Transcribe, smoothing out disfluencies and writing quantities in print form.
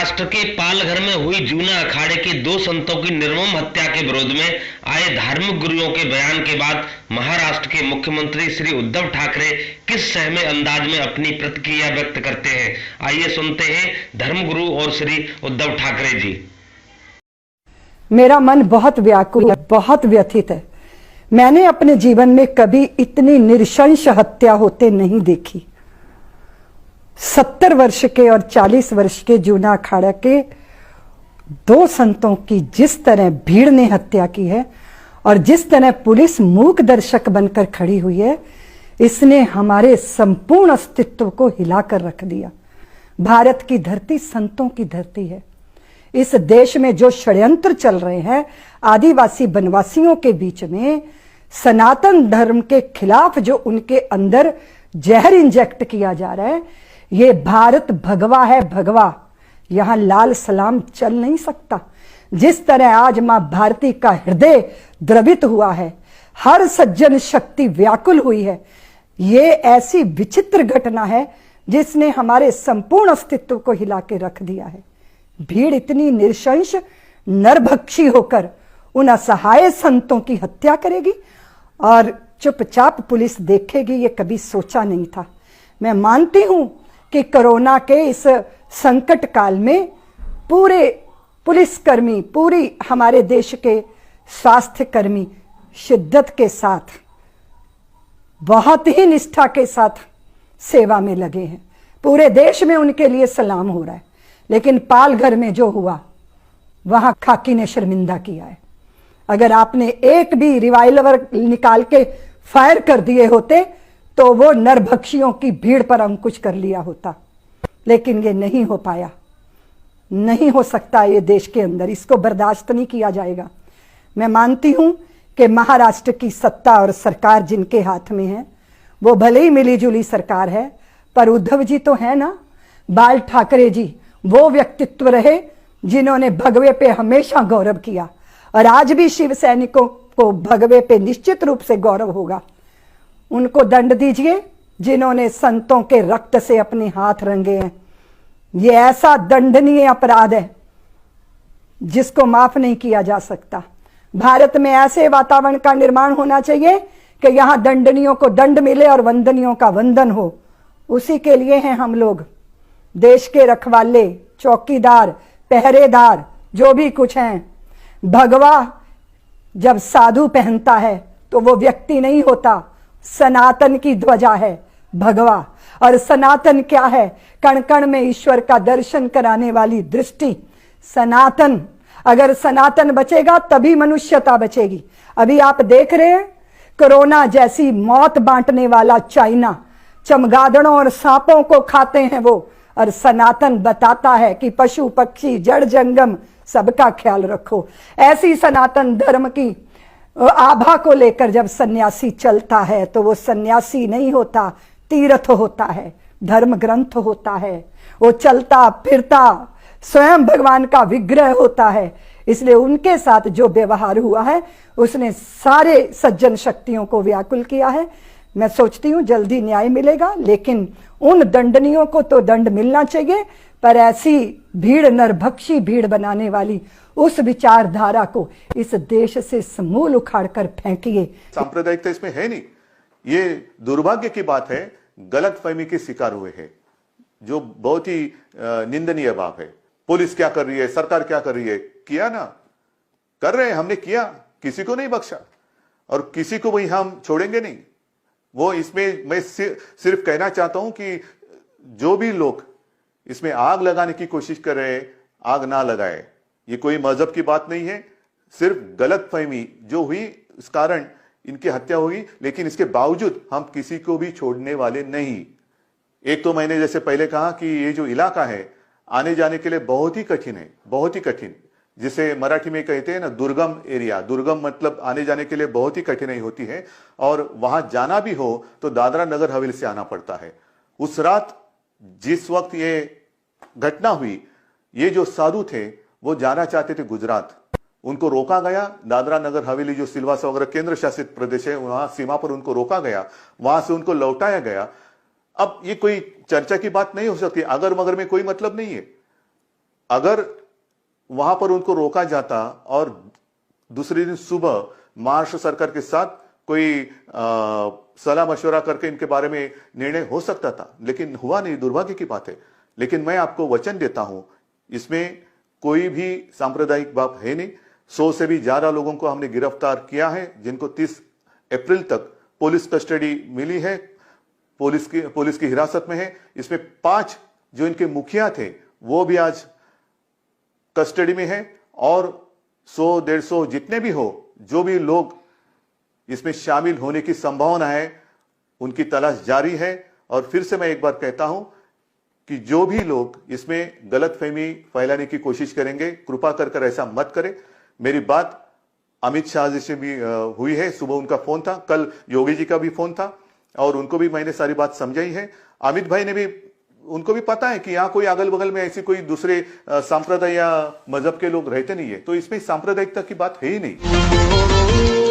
महाराष्ट्र के पालघर में हुई जूना अखाड़े के दो संतों की निर्मम हत्या के विरोध में आए धार्मिक गुरुओं के बयान के बाद महाराष्ट्र के मुख्यमंत्री श्री उद्धव ठाकरे किस सहमे अंदाज में अपनी प्रतिक्रिया व्यक्त करते हैं। आइए सुनते हैं धर्मगुरु और श्री उद्धव ठाकरे जी। मेरा मन बहुत व्याकुल है, बहुत व्यथित है। मैंने अपने जीवन में कभी इतनी नृशंस हत्या होते नहीं देखी। 70 वर्ष के और 40 वर्ष के जूना अखाड़ा के दो संतों की जिस तरह भीड़ ने हत्या की है और जिस तरह पुलिस मूक दर्शक बनकर खड़ी हुई है, इसने हमारे संपूर्ण अस्तित्व को हिलाकर रख दिया। भारत की धरती संतों की धरती है। इस देश में जो षड्यंत्र चल रहे हैं आदिवासी बनवासियों के बीच में, सनातन धर्म के खिलाफ जो उनके अंदर जहर इंजेक्ट किया जा रहा है, ये भारत भगवा है, भगवा। यहां लाल सलाम चल नहीं सकता। जिस तरह आज मां भारती का हृदय द्रवित हुआ है, हर सज्जन शक्ति व्याकुल हुई है, ये ऐसी विचित्र घटना है जिसने हमारे संपूर्ण अस्तित्व को हिला के रख दिया है। भीड़ इतनी नृशंस नरभक्षी होकर उन असहाय संतों की हत्या करेगी और चुपचाप पुलिस देखेगी, ये कभी सोचा नहीं था। मैं मानती हूं कि कोरोना के इस संकट काल में पूरे पुलिसकर्मी, पूरी हमारे देश के स्वास्थ्य कर्मी शिद्दत के साथ, बहुत ही निष्ठा के साथ सेवा में लगे हैं। पूरे देश में उनके लिए सलाम हो रहा है। लेकिन पालघर में जो हुआ, वहां खाकी ने शर्मिंदा किया है। अगर आपने एक भी रिवाल्वर निकाल के फायर कर दिए होते तो वो नरभक्षियों की भीड़ पर अंकुश कर लिया होता, लेकिन ये नहीं हो पाया। नहीं हो सकता ये देश के अंदर, इसको बर्दाश्त नहीं किया जाएगा। मैं मानती हूं कि महाराष्ट्र की सत्ता और सरकार जिनके हाथ में है, वो भले ही मिली जुली सरकार है, पर उद्धव जी तो है ना। बाल ठाकरे जी वो व्यक्तित्व रहे जिन्होंने भगवे पे हमेशा गौरव किया, और आज भी शिव सैनिकों को भगवे पे निश्चित रूप से गौरव होगा। उनको दंड दीजिए जिन्होंने संतों के रक्त से अपने हाथ रंगे हैं। ये ऐसा दंडनीय अपराध है जिसको माफ नहीं किया जा सकता। भारत में ऐसे वातावरण का निर्माण होना चाहिए कि यहां दंडनियों को दंड मिले और वंदनियों का वंदन हो। उसी के लिए हैं हम लोग, देश के रखवाले, चौकीदार, पहरेदार, जो भी कुछ हैं। भगवा जब साधु पहनता है तो वो व्यक्ति नहीं होता, सनातन की ध्वजा है भगवा। और सनातन क्या है? कण कण में ईश्वर का दर्शन कराने वाली दृष्टि। सनातन, अगर सनातन बचेगा तभी मनुष्यता बचेगी। अभी आप देख रहे हैं कोरोना जैसी मौत बांटने वाला चाइना, चमगादड़ों और सांपों को खाते हैं वो, और सनातन बताता है कि पशु पक्षी जड़ जंगम सबका ख्याल रखो। ऐसी सनातन धर्म की आभा को लेकर जब सन्यासी चलता है तो वो सन्यासी नहीं होता, तीर्थ होता है, धर्म ग्रंथ होता है। वो चलता फिरता स्वयं भगवान का विग्रह होता है। इसलिए उनके साथ जो व्यवहार हुआ है उसने सारे सज्जन शक्तियों को व्याकुल किया है। मैं सोचती हूं जल्दी न्याय मिलेगा, लेकिन उन दंडनियों को तो दंड मिलना चाहिए, पर ऐसी भीड़, नरभक्षी भीड़ बनाने वाली उस विचारधारा को इस देश से समूल उखाड़कर फेंकिए। सांप्रदायिकता इसमें है नहीं। ये दुर्भाग्य की बात है, गलतफहमी के शिकार हुए हैं, जो बहुत ही निंदनीय बात है। पुलिस क्या कर रही है, सरकार क्या कर रही है? किया ना, कर रहे हैं, हमने किया, किसी को नहीं बख्शा और किसी को भी हम छोड़ेंगे नहीं। वो इसमें मैं सिर्फ कहना चाहता हूं कि जो भी लोग इसमें आग लगाने की कोशिश कर रहे हैं, आग ना लगाए। ये कोई मजहब की बात नहीं है, सिर्फ गलतफहमी जो हुई इस कारण इनकी हत्या हुई, लेकिन इसके बावजूद हम किसी को भी छोड़ने वाले नहीं। एक तो मैंने जैसे पहले कहा कि ये जो इलाका है आने जाने के लिए बहुत ही कठिन है, बहुत ही कठिन, जिसे मराठी में कहते हैं ना दुर्गम एरिया। दुर्गम मतलब आने जाने के लिए बहुत ही कठिनाई होती है, और वहां जाना भी हो तो दादरा नगर हवेली से आना पड़ता है। उस रात जिस वक्त ये घटना हुई, ये जो साधु थे वो जाना चाहते थे गुजरात, उनको रोका गया। दादरा नगर हवेली जो सिलवासा वगैरह केंद्र शासित प्रदेश है, वहां सीमा पर उनको रोका गया, वहां से उनको लौटाया गया। अब ये कोई चर्चा की बात नहीं हो सकती, अगर मगर में कोई मतलब नहीं है। अगर वहां पर उनको रोका जाता और दूसरे दिन सुबह महाराष्ट्र सरकार के साथ कोई सलाह मशवरा करके इनके बारे में निर्णय हो सकता था, लेकिन हुआ नहीं, दुर्भाग्य की बात है। लेकिन मैं आपको वचन देता हूं, इसमें कोई भी सांप्रदायिक बात है नहीं। 100 से भी ज्यादा लोगों को हमने गिरफ्तार किया है, जिनको 30 अप्रैल तक पुलिस कस्टडी मिली है, पुलिस की हिरासत में है। इसमें 5 जो इनके मुखिया थे वो भी आज कस्टडी में है, और 100-150 जितने भी हो, जो भी लोग इसमें शामिल होने की संभावना है, उनकी तलाश जारी है। और फिर से मैं एक बार कहता हूं कि जो भी लोग इसमें गलतफहमी फैलाने की कोशिश करेंगे, कृपा कर ऐसा मत करें। मेरी बात अमित शाह जी से भी हुई है, सुबह उनका फोन था, कल योगी जी का भी फोन था, और उनको भी मैंने सारी बात समझाई है। अमित भाई ने भी, उनको भी पता है कि यहाँ कोई अगल बगल में ऐसी कोई दूसरे संप्रदाय या मजहब के लोग रहते नहीं है, तो इसमें सांप्रदायिकता की बात है ही नहीं।